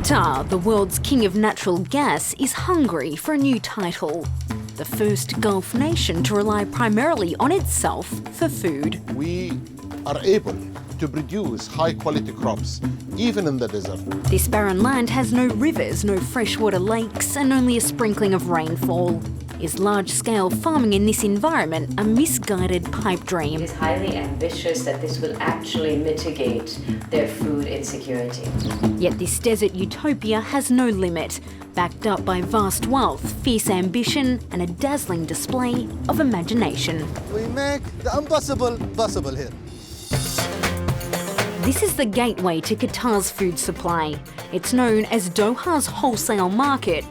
Qatar, the world's king of natural gas, is hungry for a new title. The first Gulf nation to rely primarily on itself for food. We are able to produce high-quality crops, even in the desert. This barren land has no rivers, no freshwater lakes, and only a sprinkling of rainfall. Is large-scale farming in this environment a misguided pipe dream? It is highly ambitious that this will actually mitigate their food insecurity. Yet this desert utopia has no limit, backed up by vast wealth, fierce ambition, and a dazzling display of imagination. We make the impossible possible here. This is the gateway to Qatar's food supply. It's known as Doha's wholesale market.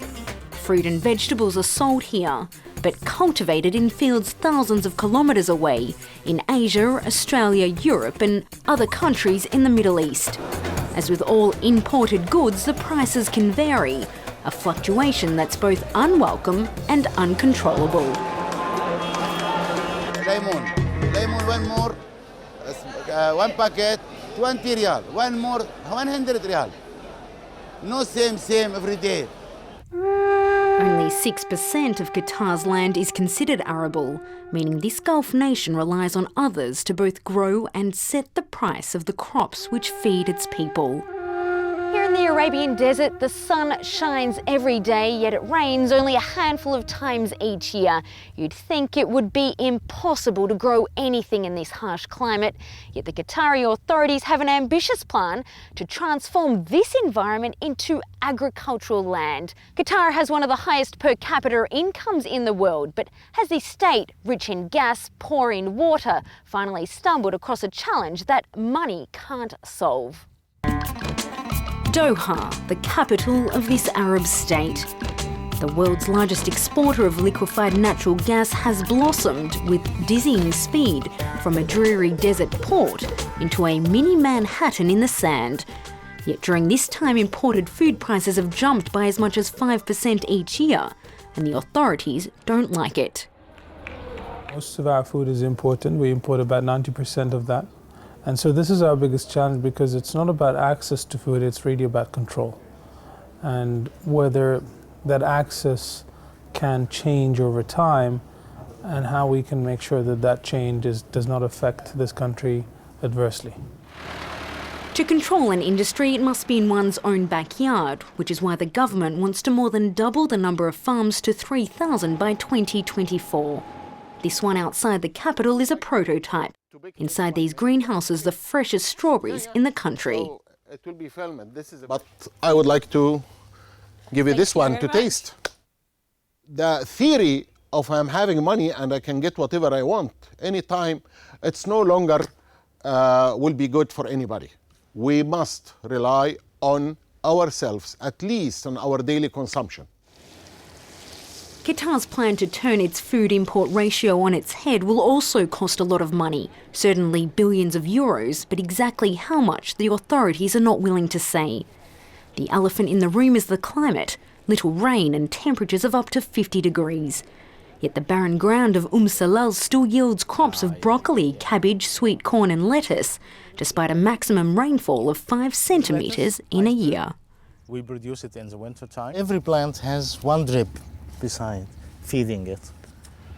Fruit and vegetables are sold here, but cultivated in fields thousands of kilometres away in Asia, Australia, Europe and other countries in the Middle East. As with all imported goods, the prices can vary, a fluctuation that's both unwelcome and uncontrollable. Lemon, one more, one packet, 20 riyal, one more, 100 riyal. No same every day. Only 6% of Qatar's land is considered arable, meaning this Gulf nation relies on others to both grow and set the price of the crops which feed its people. Here in the Arabian desert, the sun shines every day, yet it rains only a handful of times each year. You'd think it would be impossible to grow anything in this harsh climate, yet the Qatari authorities have an ambitious plan to transform this environment into agricultural land. Qatar has one of the highest per capita incomes in the world, but has this state, rich in gas, poor in water, finally stumbled across a challenge that money can't solve. Doha, the capital of this Arab state. The world's largest exporter of liquefied natural gas has blossomed with dizzying speed from a dreary desert port into a mini Manhattan in the sand. Yet during this time, imported food prices have jumped by as much as 5% each year, and the authorities don't like it. Most of our food is imported. We import about 90% of that. And so this is our biggest challenge because it's not about access to food, it's really about control. And whether that access can change over time and how we can make sure that that change does not affect this country adversely. To control an industry, it must be in one's own backyard, which is why the government wants to more than double the number of farms to 3,000 by 2024. This one outside the capital is a prototype. Inside these greenhouses, the freshest strawberries in the country. It will be filmed. But I would like to give you this one to taste. The theory of I'm having money and I can get whatever I want anytime, it's no longer will be good for anybody. We must rely on ourselves, at least on our daily consumption. Qatar's plan to turn its food import ratio on its head will also cost a lot of money, certainly billions of euros, but exactly how much the authorities are not willing to say. The elephant in the room is the climate, little rain and temperatures of up to 50 degrees. Yet the barren ground of Salal still yields crops of broccoli, cabbage, sweet corn and lettuce, despite a maximum rainfall of 5 centimetres in a year. We produce it in the winter time. Every plant has one drip beside, feeding it.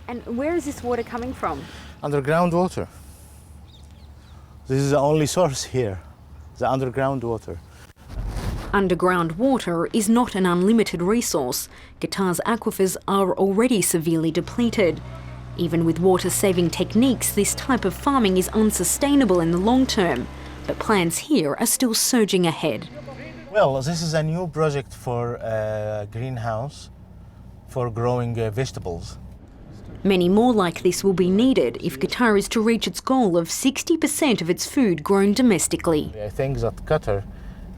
And where is this water coming from? Underground water. This is the only source here, the underground water. Underground water is not an unlimited resource. Qatar's aquifers are already severely depleted. Even with water-saving techniques, this type of farming is unsustainable in the long term, but plans here are still surging ahead. Well, this is a new project for a greenhouse for growing vegetables. Many more like this will be needed if Qatar is to reach its goal of 60% of its food grown domestically. I think that Qatar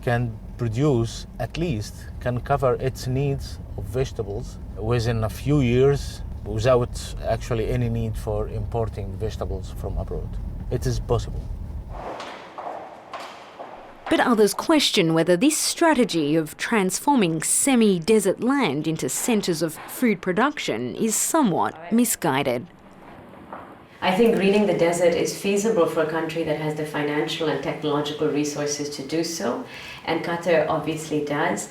can produce, at least, can cover its needs of vegetables within a few years without actually any need for importing vegetables from abroad. It is possible. But others question whether this strategy of transforming semi-desert land into centres of food production is somewhat misguided. I think greening the desert is feasible for a country that has the financial and technological resources to do so, and Qatar obviously does.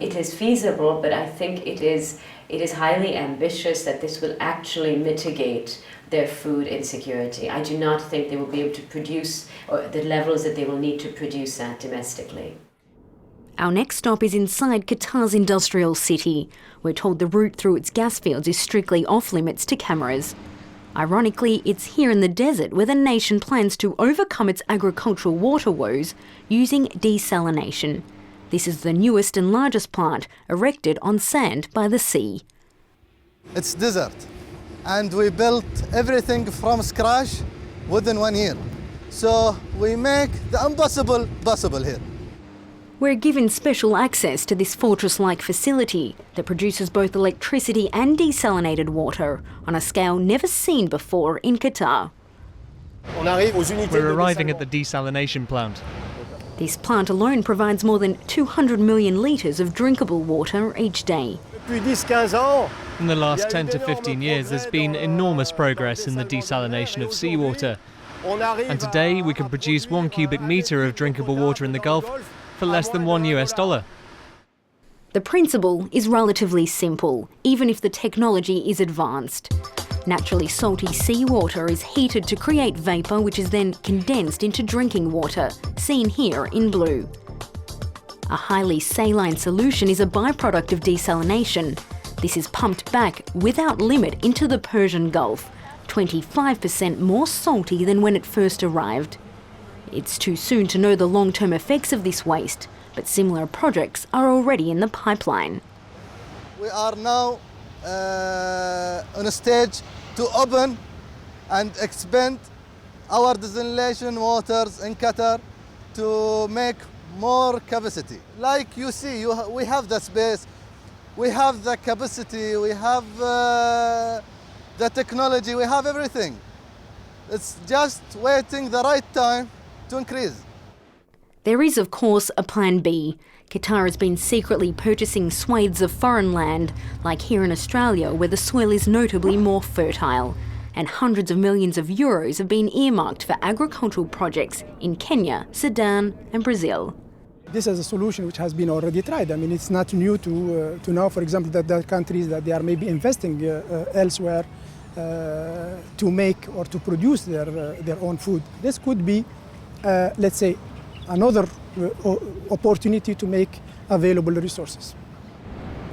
It is feasible, but I think it is highly ambitious that this will actually mitigate their food insecurity. I do not think they will be able to produce or the levels that they will need to produce that domestically. Our next stop is inside Qatar's industrial city. We're told the route through its gas fields is strictly off limits to cameras. Ironically, it's here in the desert where the nation plans to overcome its agricultural water woes using desalination. This is the newest and largest plant erected on sand by the sea. It's desert, and we built everything from scratch within 1 year. So we make the impossible possible here. We're given special access to this fortress-like facility that produces both electricity and desalinated water on a scale never seen before in Qatar. We're arriving at the desalination plant. This plant alone provides more than 200 million litres of drinkable water each day. In the last 10 to 15 years, there's been enormous progress in the desalination of seawater. And today we can produce 1 cubic metre of drinkable water in the Gulf for less than $1. The principle is relatively simple, even if the technology is advanced. Naturally salty seawater is heated to create vapour, which is then condensed into drinking water, seen here in blue. A highly saline solution is a byproduct of desalination. This is pumped back without limit into the Persian Gulf, 25% more salty than when it first arrived. It's too soon to know the long-term effects of this waste, but similar projects are already in the pipeline. We are now on a stage to open and expand our desalination waters in Qatar to make more capacity. Like you see, we have the space, we have the capacity, we have the technology, we have everything. It's just waiting the right time to increase. There is, of course, a plan B. Qatar has been secretly purchasing swathes of foreign land, like here in Australia, where the soil is notably more fertile. And hundreds of millions of euros have been earmarked for agricultural projects in Kenya, Sudan and Brazil. This is a solution which has been already tried. I mean, it's not new to now, for example, that there are countries that they are maybe investing elsewhere to make or to produce their own food. This could be, let's say, another opportunity to make available resources.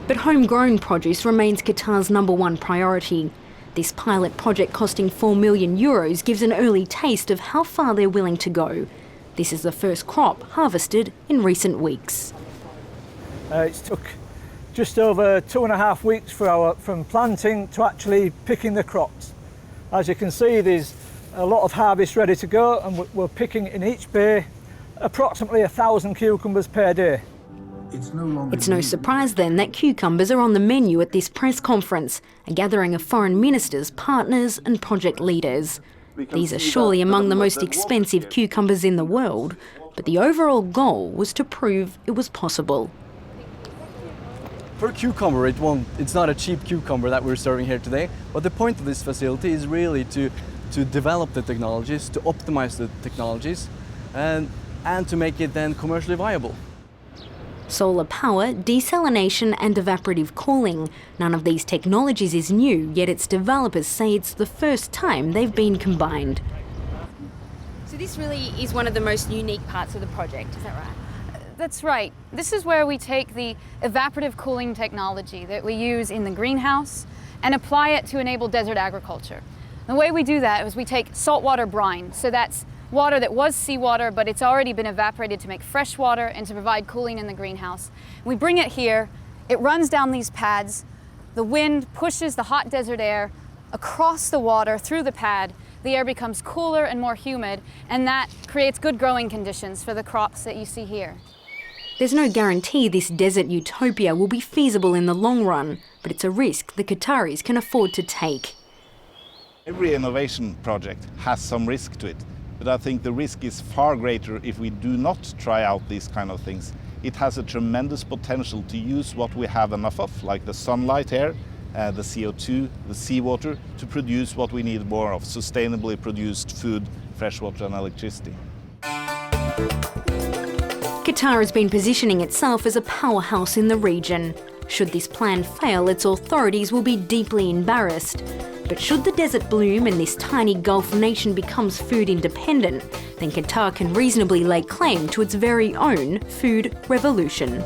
But homegrown produce remains Qatar's #1 priority. This pilot project costing €4 million gives an early taste of how far they're willing to go. This is the first crop harvested in recent weeks. It took just over 2.5 weeks from planting to actually picking the crops. As you can see, there's a lot of harvest ready to go, and we're picking in each bay approximately 1,000 cucumbers per day. It's no surprise then that cucumbers are on the menu at this press conference, a gathering of foreign ministers, partners and project leaders. These are surely among the most expensive cucumbers in the world, but the overall goal was to prove it was possible. For a cucumber, it's not a cheap cucumber that we're serving here today, but the point of this facility is really to develop the technologies, to optimize the technologies, and to make it then commercially viable. Solar power, desalination and evaporative cooling. None of these technologies is new, yet its developers say it's the first time they've been combined. So this really is one of the most unique parts of the project, is that right? That's right. This is where we take the evaporative cooling technology that we use in the greenhouse and apply it to enable desert agriculture. The way we do that is we take saltwater brine, so that's water that was seawater, but it's already been evaporated to make fresh water and to provide cooling in the greenhouse. We bring it here, it runs down these pads, the wind pushes the hot desert air across the water through the pad, the air becomes cooler and more humid, and that creates good growing conditions for the crops that you see here. There's no guarantee this desert utopia will be feasible in the long run, but it's a risk the Qataris can afford to take. Every innovation project has some risk to it. But I think the risk is far greater if we do not try out these kind of things. It has a tremendous potential to use what we have enough of, like the sunlight here, the CO2, the seawater, to produce what we need more of, sustainably produced food, freshwater and electricity. Qatar has been positioning itself as a powerhouse in the region. Should this plan fail, its authorities will be deeply embarrassed. But should the desert bloom and this tiny Gulf nation becomes food independent, then Qatar can reasonably lay claim to its very own food revolution.